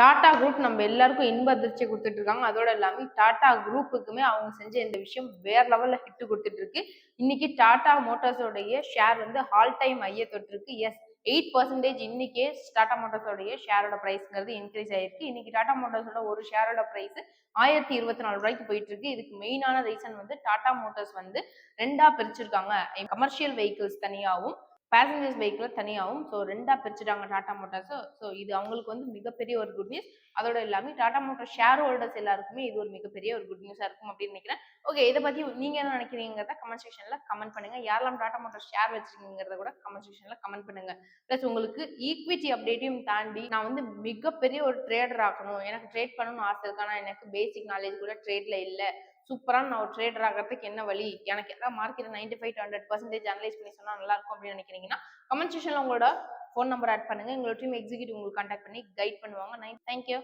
Tata group நம்ம எல்லாருக்கும் இன்ப அதிர்ச்சி கொடுத்துட்டு இருக்காங்க. அதோட இல்லாம டாடா குரூப்புக்குமே அவங்க செஞ்ச இந்த விஷயம் வேற லெவல்ல ஹிட் கொடுத்துட்டு இருக்கு. இன்னைக்கு டாடா மோட்டார்ஸோடைய ஷேர் வந்து ஆல் டைம் ஹையை தொட்டிருக்கு. எஸ் 8% இன்னைக்கே டாடா மோட்டார்ஸோடைய ஷேரோட பிரைஸ்ங்கிறது இன்க்ரீஸ் ஆயிருக்கு. இன்னைக்கு டாடா மோட்டார்ஸோட ஒரு ஷேரோட பிரைஸ் 1024 ரூபாய்க்கு போயிட்டு இருக்கு. இதுக்கு மெயினான ரீசன் வந்து டாடா மோட்டார்ஸ் வந்து ரெண்டா பிரிச்சிருக்காங்க. கமர்ஷியல் வெஹிக்கிள்ஸ் தனியாகவும் பேசஞ்சர்ஸ் வெஹிக்கிள் தனியாகவும் ஸோ ரெண்டா பிரிச்சுட்டாங்க டாடா மோட்டார்ஸ். ஸோ இது அவங்களுக்கு வந்து மிகப்பெரிய ஒரு குட் நியூஸ். அதோட எல்லாமே டாடா மோட்டார் ஷேர் ஹோல்டர்ஸ் எல்லாருக்குமே இது ஒரு மிகப்பெரிய ஒரு குட் நியூஸா இருக்கும் அப்படின்னு நினைக்கிறேன். ஓகே, இதை பத்தி நீங்க என்ன நினைக்கிறீங்கிறத கமெண்ட் செக்ஷன்ல கமெண்ட் பண்ணுங்க. யாரெல்லாம் டாடா மோட்டார் ஷேர் வச்சிருக்கீங்கிறத கூட கமெண்ட் செக்ஷன்ல கமெண்ட் பண்ணுங்க. பிளஸ் உங்களுக்கு ஈக்விட்டி அப்டேட்டையும் தாண்டி நான் வந்து மிகப்பெரிய ஒரு ட்ரேடர் ஆகணும், எனக்கு ட்ரேட் பண்ணணும்னு ஆசை இருக்கு, ஆனா எனக்கு பேசிக் நாலேஜ் கூட ட்ரேட்ல இல்லை, சூப்பரான நான் ஒரு ட்ரேடர் ஆகிறதுக்கு என்ன வழி, எனக்கு எல்லாம் மார்க்கெட் 95 to 100% அனலைஸ் பண்ணி சொன்னா நல்லா இருக்கும் அப்படின்னு நினைக்கிறீங்கன்னா கமெண்ட் செக்ஷன்ல உங்களோட ஃபோன் நம்பர் ஆட் பண்ணுங்க. எங்களோட டீம் எக்ஸிக்யூட்டிவ் உங்களுக்கு கான்டாக்ட் பண்ணி கைட் பண்ணுவாங்க. தேங்க்யூ.